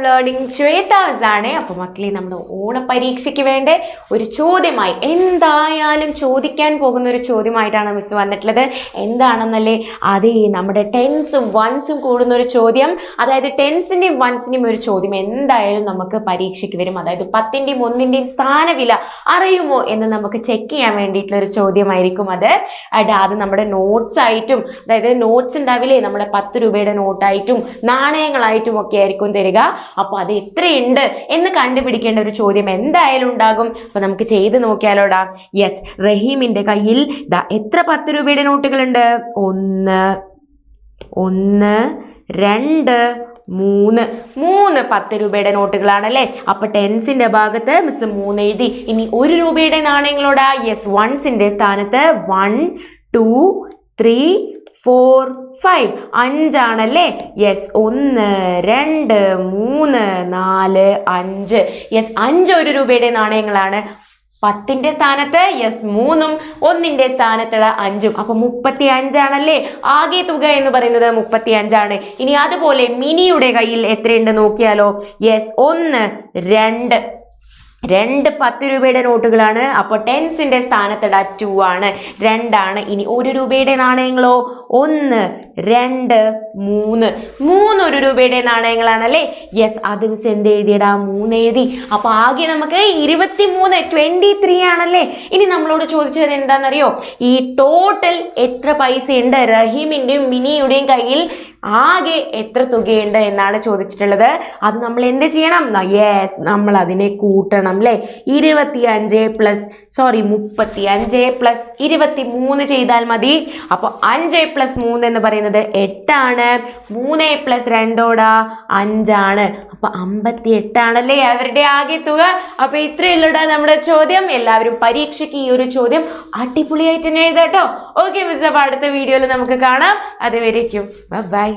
Learning ശ്വേതാസ് ആണ്. അപ്പോൾ മക്കളെ, നമ്മുടെ ഓണപരീക്ഷയ്ക്ക് വേണ്ട ഒരു ചോദ്യമായി, എന്തായാലും ചോദിക്കാൻ പോകുന്ന ഒരു ചോദ്യമായിട്ടാണ് മിസ് വന്നിട്ടുള്ളത്. എന്താണെന്നല്ലേ, അതേ നമ്മുടെ ടെൻസും വൺസും കൂടുന്ന ഒരു ചോദ്യം, അതായത് ടെൻസിൻ്റെയും വൺസിൻ്റെയും ഒരു ചോദ്യം എന്തായാലും നമുക്ക് പരീക്ഷയ്ക്ക് വരും. അതായത് 10ൻ്റെയും 1ൻ്റെയും സ്ഥാനവില അറിയുമോ എന്ന് നമുക്ക് ചെക്ക് ചെയ്യാൻ വേണ്ടിയിട്ടുള്ള ഒരു ചോദ്യമായിരിക്കും അത്. അത് നമ്മുടെ നോട്ട്സ് ആയിട്ടും, അതായത് നോട്ട്സ് ഉണ്ടാവില്ലേ, നമ്മുടെ 10 രൂപയുടെ നോട്ടായിട്ടും നാണയങ്ങളായിട്ടും ഒക്കെ ആയിരിക്കും തരിക. അപ്പോൾ അത് എത്രയുണ്ട് എന്ന് കണ്ടുപിടിക്കേണ്ട ഒരു ചോദ്യം എന്തായാലും ഉണ്ടാകും. അപ്പോൾ നമുക്ക് ചെയ്ത് നോക്കിയാലോടാ. യെസ്, റഹീമിന്റെ കയ്യിൽ എത്ര 10 രൂപയുടെ നോട്ടുകളുണ്ട്? 1 2 3 10 രൂപയുടെ നോട്ടുകളാണല്ലേ. അപ്പൊ ടെൻസിന്റെ ഭാഗത്ത് മിസ് 3 എഴുതി. ഇനി 1 രൂപയുടെ നാണയങ്ങളോടാ. യെസ്, വൺസിന്റെ സ്ഥാനത്ത് 1 2 3 4 5 5ആണല്ലേ. യെസ്, 1 2 3 4 5. യെസ്, 5 1 രൂപയുടെ നാണയങ്ങളാണ്. 10ന്റെ സ്ഥാനത്ത് യെസ് 3ഉം 1ന്റെ സ്ഥാനത്തുള്ള 5ഉം. അപ്പൊ 35ആണല്ലേ ആകെ തുക എന്ന് പറയുന്നത് 35ആണ്. ഇനി അതുപോലെ മിനിയുടെ കയ്യിൽ എത്രയുണ്ട് നോക്കിയാലോ. യെസ്, 1 2 10 രൂപയുടെ നോട്ടുകളാണ്. അപ്പോൾ ടെൻസിന്റെ സ്ഥാനത്തിട 2 ആണ്, 2 ആണ്. ഇനി 1 രൂപയുടെ നാണയങ്ങളോ. 1 2 3 1 രൂപയുടെ നാണയങ്ങളാണല്ലേ. യെസ്, അത് മിസ് എന്ത് എഴുതിയടാ? 3 എഴുതി. അപ്പൊ ആകെ നമുക്ക് 23 ആണല്ലേ. ഇനി നമ്മളോട് ചോദിച്ചത് എന്താണെന്നറിയോ, ഈ ടോട്ടൽ എത്ര പൈസ ഉണ്ട് റഹീമിന്റെയും മിനിയുടെയും കയ്യിൽ, ആകെ എത്ര തുകയുണ്ട് എന്നാണ് ചോദിച്ചിട്ടുള്ളത്. അത് നമ്മൾ എന്ത് ചെയ്യണം? യെസ്, നമ്മൾ അതിനെ കൂട്ടണം അല്ലേ. 35 പ്ലസ് 23 ചെയ്താൽ മതി. അപ്പോൾ 5 + 3 എന്ന് പറയുന്നത് 8 ആണ്. 3 + 2 5 ആണ്. അപ്പൊ 58 ആണല്ലേ അവരുടെ ആകെ തുക. അപ്പൊ ഇത്രയുള്ളൂടാ നമ്മുടെ ചോദ്യം. എല്ലാവരും പരീക്ഷയ്ക്ക് ഈ ഒരു ചോദ്യം അടിപൊളിയായിട്ട് തന്നെ എഴുതാട്ടോ. ഓക്കെ മിസ്, അപ്പൊ അടുത്ത വീഡിയോയിൽ നമുക്ക് കാണാം. അതുവരേക്കും ബൈ.